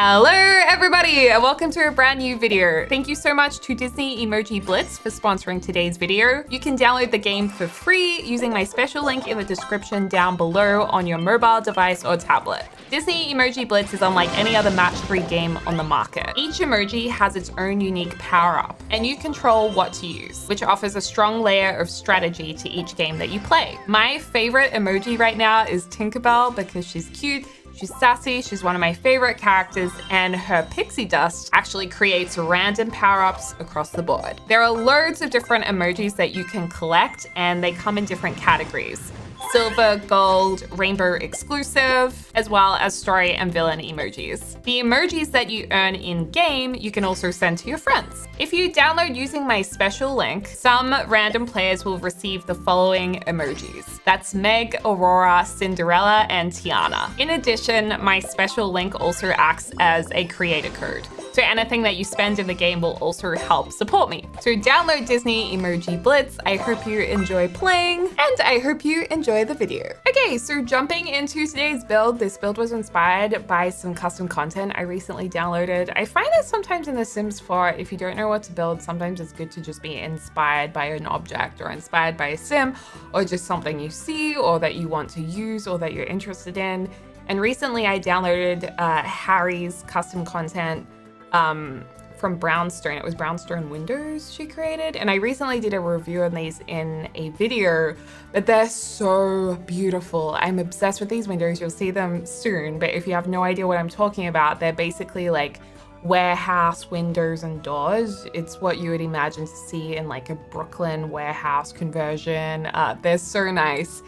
Hello everybody, and welcome to a brand new video. Thank you so much to Disney Emoji Blitz for sponsoring today's video. You can download the game for free using my special link in the description down below on your mobile device or tablet. Disney Emoji Blitz is unlike any other match 3 game on the market. Each emoji has its own unique power-up, and you control what to use, which offers a strong layer of strategy to each game that you play. My favorite emoji right now is Tinkerbell because she's cute, she's sassy, she's one of my favorite characters, and her pixie dust actually creates random power-ups across the board. There are loads of different emojis that you can collect, and they come in different categories. Silver, gold, rainbow exclusive, as well as story and villain emojis. The emojis that you earn in-game, you can also send to your friends. If you download using my special link, some random players will receive the following emojis. That's Meg, Aurora, Cinderella, and Tiana. In addition, my special link also acts as a creator code. So anything that you spend in the game will also help support me. So download Disney Emoji Blitz. I hope you enjoy playing, and I hope you enjoy the video. Okay, so jumping into today's build. This build was inspired by some custom content I recently downloaded. I find that sometimes in The Sims 4, if you don't know what to build, sometimes it's good to just be inspired by an object or inspired by a sim or just something you see or that you want to use or that you're interested in. And recently I downloaded Harrie's custom content from Brownstone. It was Brownstone windows she created, and I recently did a review on these in a video, but they're so beautiful. I'm obsessed with these windows. You'll see them soon, but if you have no idea what I'm talking about, they're basically like warehouse windows and doors. It's what you would imagine to see in like a Brooklyn warehouse conversion. They're so nice.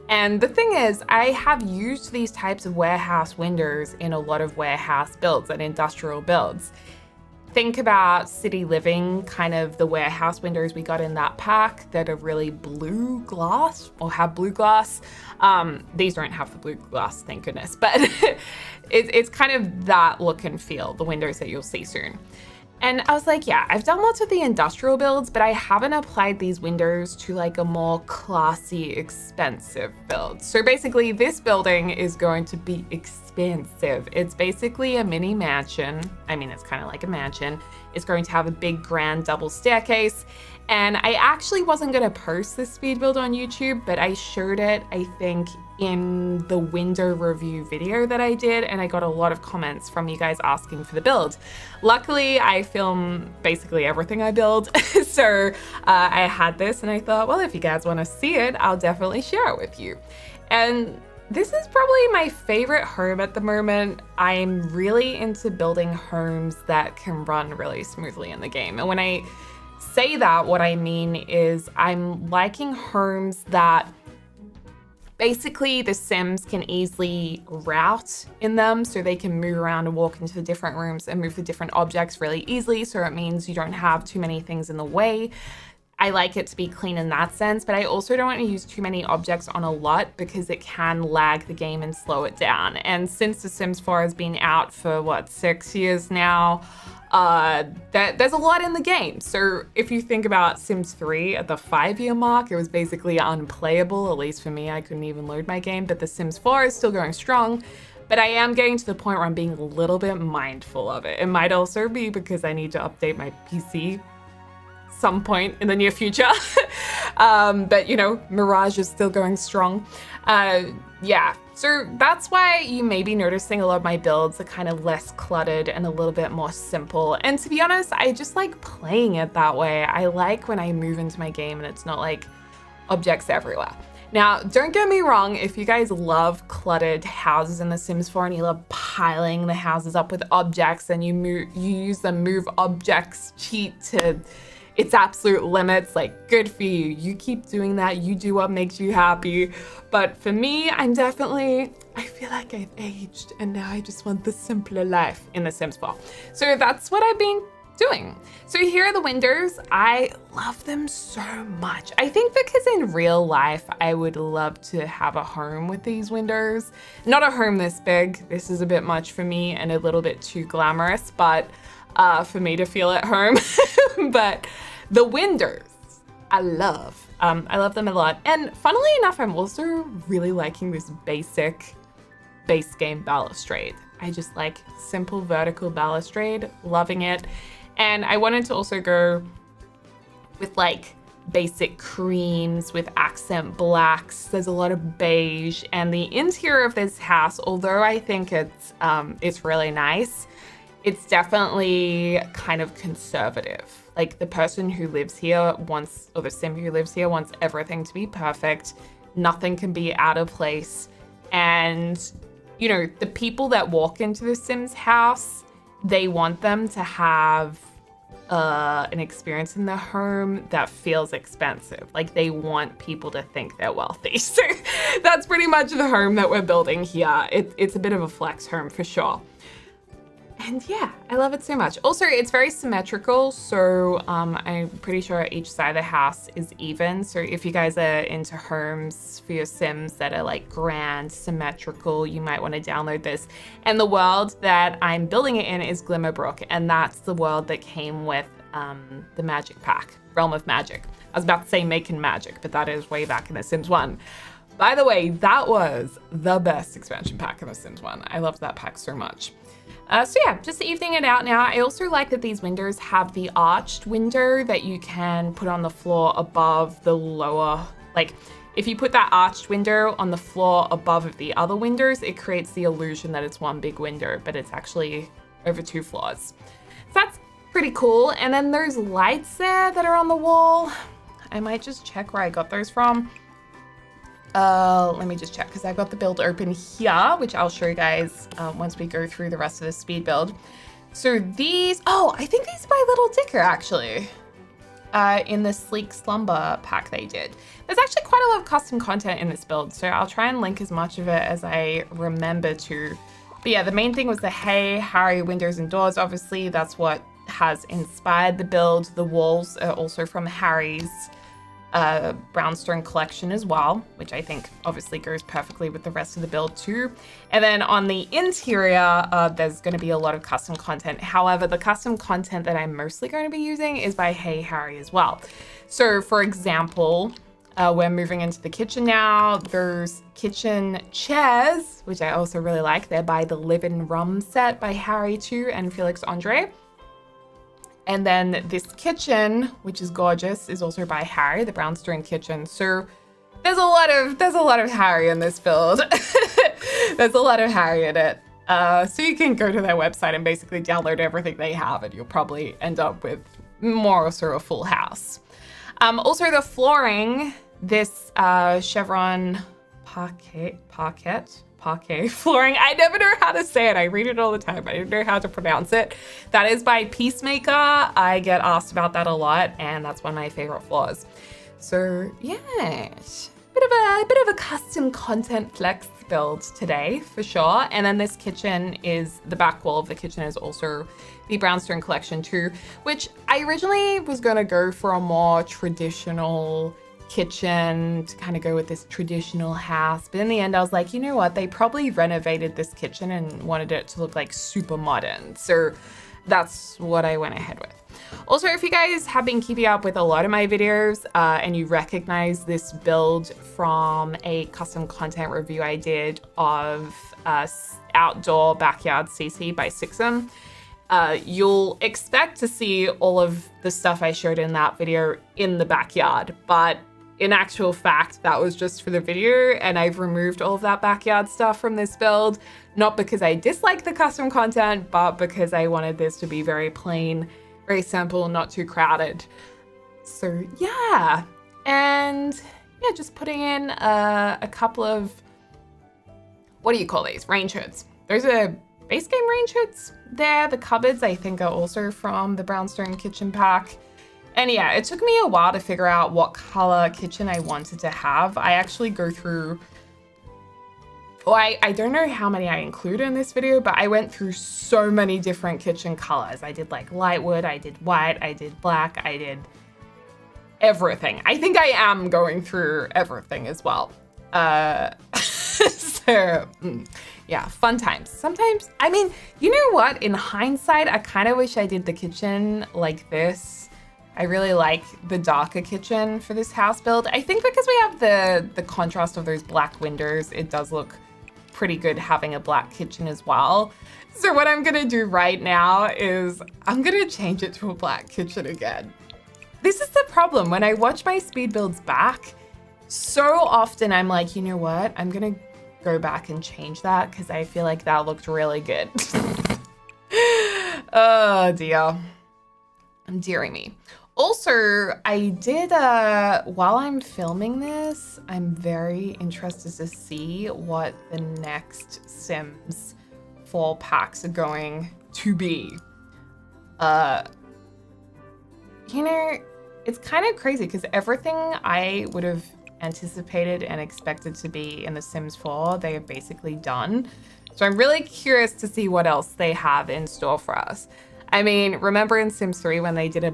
And the thing is, I have used these types of warehouse windows in a lot of warehouse builds and industrial builds. Think about City Living, kind of the warehouse windows we got in that pack that are really blue glass or have blue glass. These don't have the blue glass, thank goodness, but it's kind of that look and feel, the windows that you'll see soon. And I was like, yeah, I've done lots of the industrial builds, but I haven't applied these windows to like a more classy, expensive build. So basically this building is going to be expensive. It's basically a mini mansion. I mean, it's kind of like a mansion. It's going to have a big grand double staircase. And I actually wasn't gonna post this speed build on YouTube, but I showed it, I think, in the window review video that I did, and I got a lot of comments from you guys asking for the build. Luckily, I film basically everything I build, so I had this and I thought, well, if you guys wanna see it, I'll definitely share it with you. And this is probably my favorite home at the moment. I'm really into building homes that can run really smoothly in the game. And when I say that, what I mean is I'm liking homes that basically the Sims can easily route in them, so they can move around and walk into the different rooms and move the different objects really easily, so it means you don't have too many things in the way. I like it to be clean in that sense, but I also don't want to use too many objects on a lot because it can lag the game and slow it down. And since The Sims 4 has been out for, what, 6 years now, there's a lot in the game. So if you think about Sims 3 at the 5-year mark, it was basically unplayable, at least for me. I couldn't even load my game, but The Sims 4 is still going strong. But I am getting to the point where I'm being a little bit mindful of it. It might also be because I need to update my PC some point in the near future. But you know, Mirage is still going strong. Yeah, so that's why you may be noticing a lot of my builds are kind of less cluttered and a little bit more simple. And to be honest, I just like playing it that way. I like when I move into my game and it's not like objects everywhere. Now, don't get me wrong, if you guys love cluttered houses in The Sims 4 and you love piling the houses up with objects and you use the move objects cheat to its absolute limits, like, good for you. You keep doing that, you do what makes you happy. But for me, I feel like I've aged and now I just want the simpler life in The Sims 4. So that's what I've been doing. So here are the windows. I love them so much. I think because in real life, I would love to have a home with these windows. Not a home this big. This is a bit much for me and a little bit too glamorous, but for me to feel at home. But the windows, I love them a lot. And funnily enough, I'm also really liking this basic base game balustrade. I just like simple vertical balustrade, loving it. And I wanted to also go with like basic creams with accent blacks. There's a lot of beige, and the interior of this house, although I think it's really nice, it's definitely kind of conservative. Like the person who lives here wants, or the sim who lives here wants everything to be perfect. Nothing can be out of place. And, you know, the people that walk into the Sims house, they want them to have an experience in the home that feels expensive. Like they want people to think they're wealthy. So that's pretty much the home that we're building here. It's a bit of a flex home for sure. And yeah, I love it so much. Also, it's very symmetrical. So I'm pretty sure each side of the house is even. So if you guys are into homes for your Sims that are like grand, symmetrical, you might want to download this. And the world that I'm building it in is Glimmerbrook. And that's the world that came with the Magic Pack, Realm of Magic. I was about to say Making Magic, but that is way back in The Sims 1. By the way, that was the best expansion pack in The Sims 1. I loved that pack so much. So yeah, just evening it out now. I also like that these windows have the arched window that you can put on the floor above the lower, like if you put that arched window on the floor above the other windows, it creates the illusion that it's one big window, but it's actually over 2 floors. So that's pretty cool. And then there's lights there that are on the wall. I might just check where I got those from. Let me just check because I've got the build open here, which I'll show you guys once we go through the rest of the speed build. So these, oh, I think these are by Little Dica actually, in the Sleek Slumber pack they did. There's actually quite a lot of custom content in this build, so I'll try and link as much of it as I remember to. But yeah, the main thing was the Hey, Harrie windows and doors. Obviously, that's what has inspired the build. The walls are also from Harrie's Brownstone collection as well, which I think obviously goes perfectly with the rest of the build too. And then on the interior, there's going to be a lot of custom content. However, the custom content that I'm mostly going to be using is by Hey Harrie as well. So for example, we're moving into the kitchen now. There's kitchen chairs, which I also really like. They're by the Livin rum set by Harrie too and Felix Andre. And then this kitchen, which is gorgeous, is also by Harrie, the Brownstone kitchen. So there's a lot of Harrie in this build. There's a lot of Harrie in it. So you can go to their website and basically download everything they have, and you'll probably end up with more or so a full house. Also the flooring, this chevron parquet flooring. I never know how to say it. I read it all the time. I don't know how to pronounce it. That is by Peacemaker. I get asked about that a lot, and that's one of my favorite floors. So yeah, bit of a custom content flex build today for sure. And then this kitchen is, the back wall of the kitchen is also the Brownstone collection too, which I originally was gonna go for a more traditional kitchen to kind of go with this traditional house, but in the end I was like, you know what, they probably renovated this kitchen and wanted it to look like super modern, so that's what I went ahead with. Also, if you guys have been keeping up with a lot of my videos and you recognize this build from a custom content review I did of Outdoor Backyard CC by Sixum, you'll expect to see all of the stuff I showed in that video in the backyard, but in actual fact, that was just for the video, and I've removed all of that backyard stuff from this build, not because I dislike the custom content, but because I wanted this to be very plain, very simple, not too crowded. So yeah, and yeah, just putting in a couple of, what do you call these? Range hoods. Those are base game range hoods there. The cupboards, I think, are also from the Brownstone kitchen pack. And yeah, it took me a while to figure out what color kitchen I wanted to have. I actually go through, well, I don't know how many I include in this video, but I went through so many different kitchen colors. I did like light wood, I did white, I did black, I did everything. I think I am going through everything as well. So yeah, fun times. Sometimes, I mean, you know what? In hindsight, I kind of wish I did the kitchen like this. I really like the darker kitchen for this house build. I think because we have the contrast of those black windows, it does look pretty good having a black kitchen as well. So what I'm gonna do right now is I'm gonna change it to a black kitchen again. This is the problem. When I watch my speed builds back, so often I'm like, you know what? I'm gonna go back and change that because I feel like that looked really good. Oh dear. Dearie me. Also, I did, while I'm filming this, I'm very interested to see what the next Sims 4 packs are going to be. You know, it's kind of crazy because everything I would have anticipated and expected to be in The Sims 4, they have basically done. So I'm really curious to see what else they have in store for us. I mean, remember in Sims 3 when they did a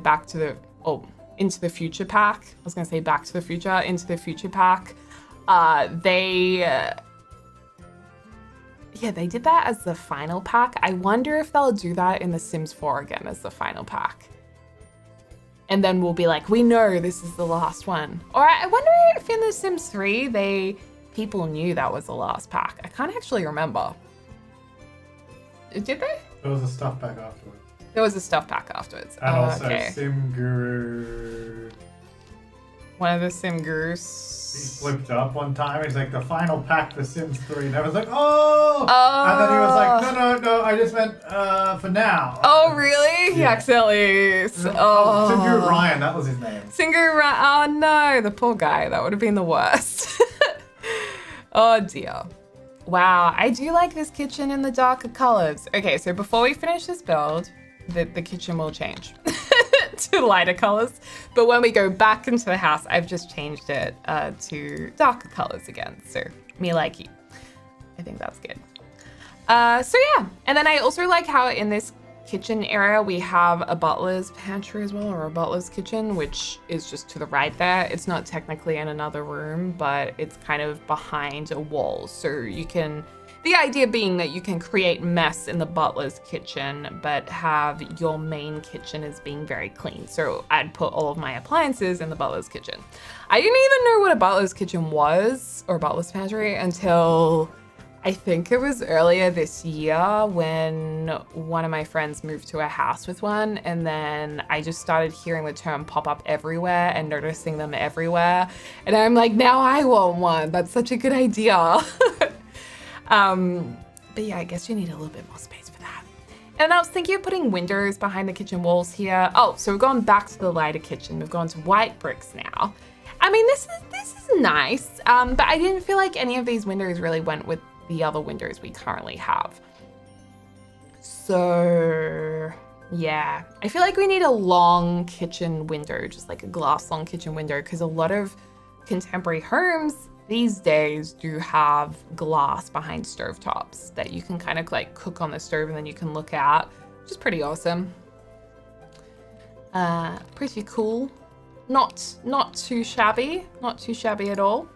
Into the Future pack? I was gonna say Back to the Future, Into the Future pack. They did that as the final pack. I wonder if they'll do that in The Sims 4 again as the final pack. And then we'll be like, we know this is the last one. Or I wonder if in The Sims 3, people knew that was the last pack. I can't actually remember. Did they? There was a stuff pack afterwards. There was a stuff pack afterwards. And also okay. Sim Guru. One of the Sim Gurus. He flipped up one time. He's like, the final pack for Sims 3. And I was like, oh! And then he was like, no, I just meant for now. Oh, really? He accidentally... Sim Guru Ryan, that was his name. Sim Guru Ryan. Oh, no, the poor guy. That would have been the worst. Oh, dear. Wow, I do like this kitchen in the darker colors. Okay, so before we finish this build, the kitchen will change to lighter colors. But when we go back into the house, I've just changed it to darker colors again. So me likey. I think that's good. So yeah, and then I also like how in this kitchen area we have a butler's pantry as well, or a butler's kitchen, which is just to the right there. It's not technically in another room, but it's kind of behind a wall. So you can, the idea being that you can create mess in the butler's kitchen, but have your main kitchen as being very clean. So I'd put all of my appliances in the butler's kitchen. I didn't even know what a butler's kitchen was, or butler's pantry, until I think it was earlier this year when one of my friends moved to a house with one, and then I just started hearing the term pop up everywhere and noticing them everywhere. And I'm like, now I want one. That's such a good idea. But yeah, I guess you need a little bit more space for that. And I was thinking of putting windows behind the kitchen walls here. Oh, so we've gone back to the lighter kitchen. We've gone to white bricks now. I mean, this is nice, but I didn't feel like any of these windows really went with the other windows we currently have. So yeah, I feel like we need a long kitchen window, just like a glass long kitchen window, because a lot of contemporary homes these days do have glass behind stovetops that you can kind of like cook on the stove and then you can look out, which is pretty awesome. Pretty cool. Not too shabby, not too shabby at all.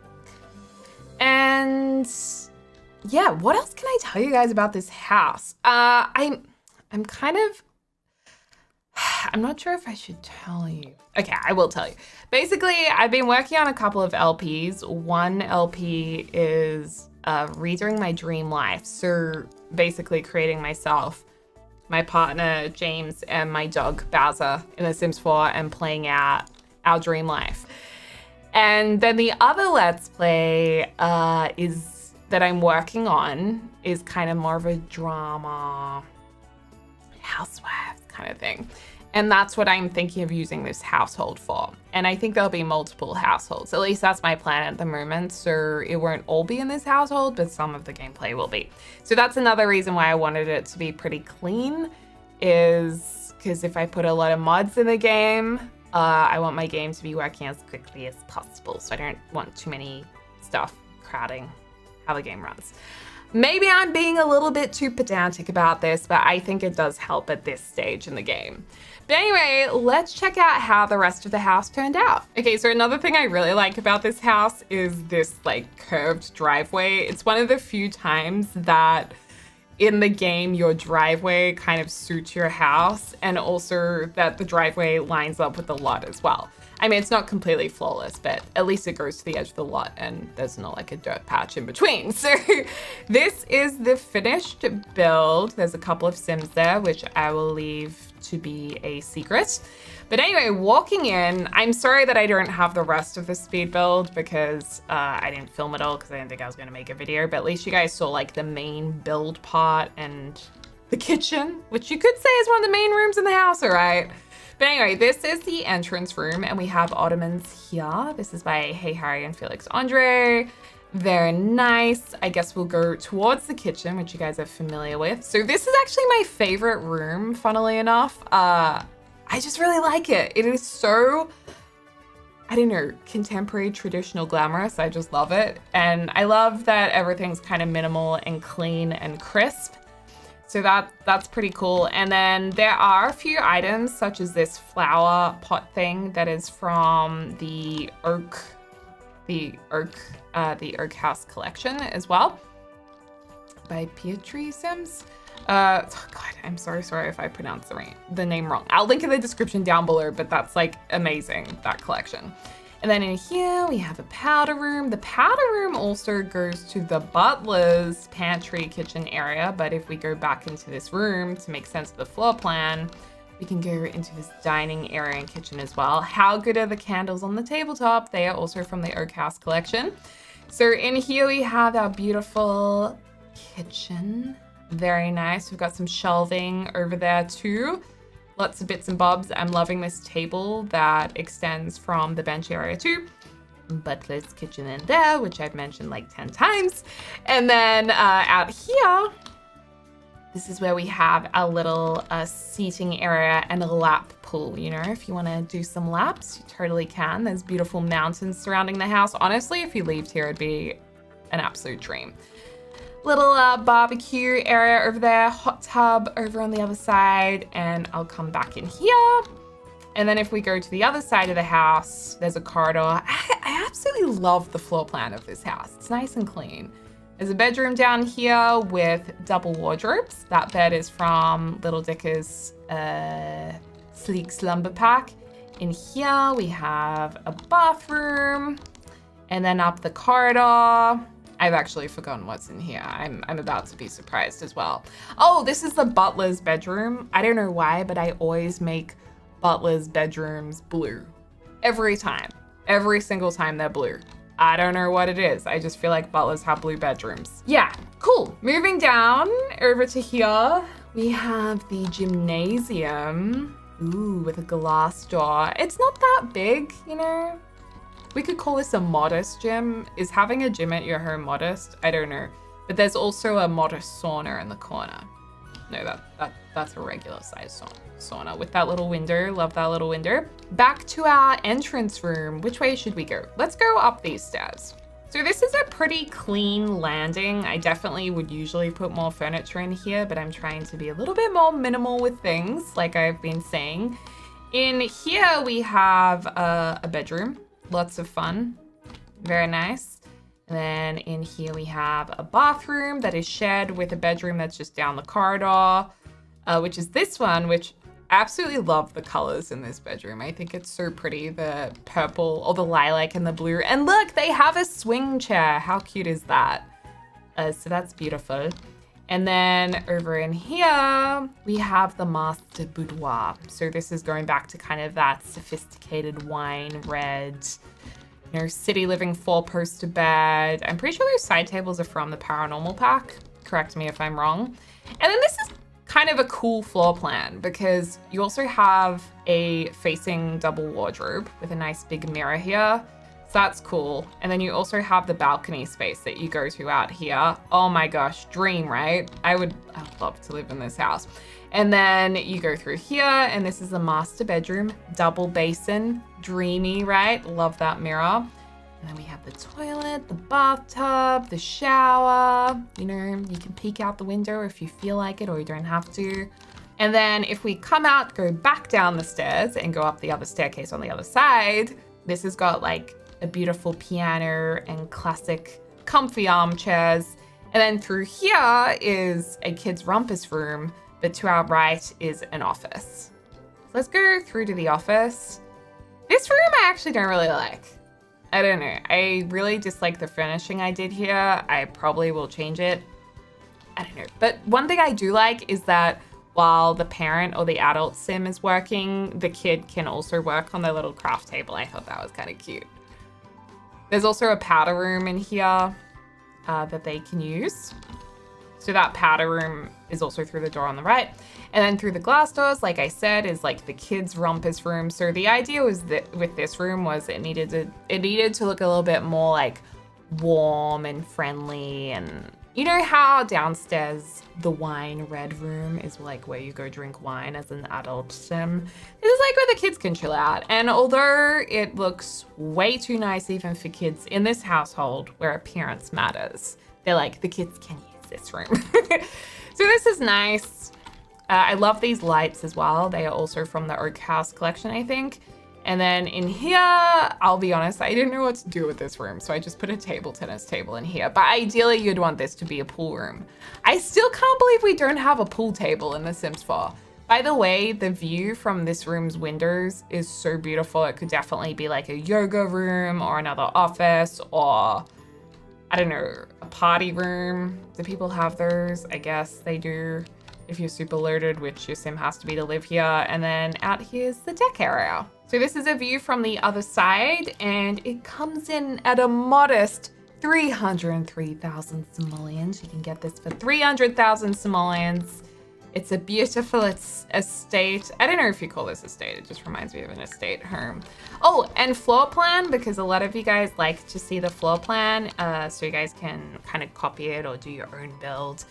And yeah, what else can I tell you guys about this house? I'm not sure if I should tell you. Okay, I will tell you. Basically, I've been working on a couple of LPs. One LP is redoing my dream life. So basically creating myself, my partner, James, and my dog, Bowser, in The Sims 4 and playing out our dream life. And then the other Let's Play that I'm working on is kind of more of a drama, housewives kind of thing. And that's what I'm thinking of using this household for. And I think there'll be multiple households. At least that's my plan at the moment. So it won't all be in this household, but some of the gameplay will be. So that's another reason why I wanted it to be pretty clean, is because if I put a lot of mods in the game, I want my game to be working as quickly as possible. So I don't want too many stuff crowding how the game runs. Maybe I'm being a little bit too pedantic about this, but I think it does help at this stage in the game. But anyway, let's check out how the rest of the house turned out. Okay, so another thing I really like about this house is this like curved driveway. It's one of the few times that in the game your driveway kind of suits your house, and also that the driveway lines up with the lot as well. I mean, it's not completely flawless, but at least it goes to the edge of the lot and there's not like a dirt patch in between. So this is the finished build. There's a couple of Sims there, which I will leave to be a secret. But anyway, walking in, I'm sorry that I don't have the rest of the speed build because I didn't film it all because I didn't think I was going to make a video, but at least you guys saw like the main build part and the kitchen, which you could say is one of the main rooms in the house, all right? But anyway, this is the entrance room and we have ottomans here. This is by Harrie and Felix Andre. Very nice. I guess we'll go towards the kitchen, which you guys are familiar with. So this is actually my favorite room, funnily enough. I just really like it. It is so, I don't know, contemporary, traditional, glamorous. I just love it. And I love that everything's kind of minimal and clean and crisp. So that's pretty cool. And then there are a few items such as this flower pot thing that is from the Oak House collection as well by Pierism. Oh God, I'm so sorry if I pronounced the name wrong. I'll link in the description down below, but that's like amazing, that collection. And then in here we have a powder room. The powder room also goes to the Butler's pantry kitchen area, but if we go back into this room to make sense of the floor plan, we can go into this dining area and kitchen as well. How good are the candles on the tabletop? They are also from the Oak House collection. So in here we have our beautiful kitchen. Very nice. We've got some shelving over there too. Lots of bits and bobs. I'm loving this table that extends from the bench area too. Butler's kitchen in there, which I've mentioned like 10 times. And then out here, this is where we have a little seating area and a lap pool. You know, if you want to do some laps, you totally can. There's beautiful mountains surrounding the house. Honestly, if you lived here, it'd be an absolute dream. Little barbecue area over there, hot tub over on the other side, and I'll come back in here. And then if we go to the other side of the house, there's a corridor. I absolutely love the floor plan of this house. It's nice and clean. There's a bedroom down here with double wardrobes. That bed is from Little Dica's sleek slumber pack. In here we have a bathroom, and then up the corridor, I've actually forgotten what's in here. I'm about to be surprised as well. Oh, this is the butler's bedroom. I don't know why, but I always make butler's bedrooms blue. Every time. Every single time they're blue. I don't know what it is. I just feel like butlers have blue bedrooms. Yeah, cool. Moving down over to here, we have the gymnasium. Ooh, with a glass door. It's not that big, you know? We could call this a modest gym. Is having a gym at your home modest? I don't know. But there's also a modest sauna in the corner. No, that's a regular size sauna with that little window. Love that little window. Back to our entrance room. Which way should we go? Let's go up these stairs. So this is a pretty clean landing. I definitely would usually put more furniture in here, but I'm trying to be a little bit more minimal with things, like I've been saying. In here we have a bedroom. Lots of fun. Very nice. And then in here we have a bathroom that is shared with a bedroom that's just down the corridor, which is this one, which I absolutely love the colors in this bedroom. I think it's so pretty, the purple or the lilac and the blue. And look, they have a swing chair. How cute is that? So that's beautiful. And then over in here, we have the master boudoir. So this is going back to kind of that sophisticated wine red, you know, city living 4-poster bed. I'm pretty sure those side tables are from the paranormal pack. Correct me if I'm wrong. And then this is kind of a cool floor plan because you also have a facing double wardrobe with a nice big mirror here. So that's cool. And then you also have the balcony space that you go to out here. Oh my gosh, dream, right? I'd love to live in this house. And then you go through here and this is the master bedroom, double basin, dreamy, right? Love that mirror. And then we have the toilet, the bathtub, the shower. You know, you can peek out the window if you feel like it or you don't have to. And then if we come out, go back down the stairs and go up the other staircase on the other side, this has got like a beautiful piano and classic comfy armchairs. And then through here is a kid's rumpus room, but to our right is an office. Let's go through to the office. This room I actually don't really like. I don't know. I really dislike the furnishing I did here. I probably will change it. I don't know. But one thing I do like is that while the parent or the adult sim is working, the kid can also work on their little craft table. I thought that was kind of cute. There's also a powder room in here that they can use. So that powder room is also through the door on the right. And then through the glass doors, like I said, is like the kids' rumpus room. So the idea was that with this room was it needed to look a little bit more like warm and friendly. And you know how downstairs the wine red room is like where you go drink wine as an adult sim? This is like where the kids can chill out. And although it looks way too nice even for kids in this household where appearance matters, they're like, the kids can use this room. So this is nice. I love these lights as well. They are also from the Oak House collection, I think. And then in here, I'll be honest, I didn't know what to do with this room, so I just put a table tennis table in here. But ideally, you'd want this to be a pool room. I still can't believe we don't have a pool table in The Sims 4. By the way, the view from this room's windows is so beautiful. It could definitely be like a yoga room or another office or, I don't know, a party room. Do people have those? I guess they do. If you're super loaded, which your sim has to be to live here. And then out here's the deck area. So this is a view from the other side, and it comes in at a modest 303,000 simoleons. You can get this for 300,000 simoleons. It's a beautiful estate. I don't know if you call this estate. It just reminds me of an estate home. Oh, and floor plan, because a lot of you guys like to see the floor plan, so you guys can kind of copy it or do your own build.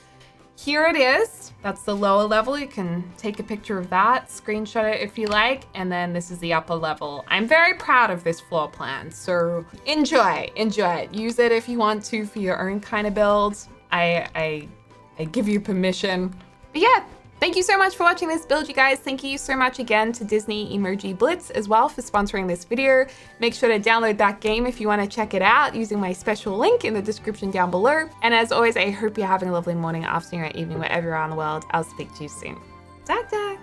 Here it is. That's the lower level. You can take a picture of that, screenshot it if you like, and then this is the upper level. I'm very proud of this floor plan, so enjoy it. Use it if you want to for your own kind of build. I give you permission. But yeah, thank you so much for watching this build, you guys. Thank you so much again to Disney Emoji Blitz as well for sponsoring this video. Make sure to download that game if you want to check it out using my special link in the description down below. And as always, I hope you're having a lovely morning, afternoon, or evening, wherever you are in the world. I'll speak to you soon. Tack tack.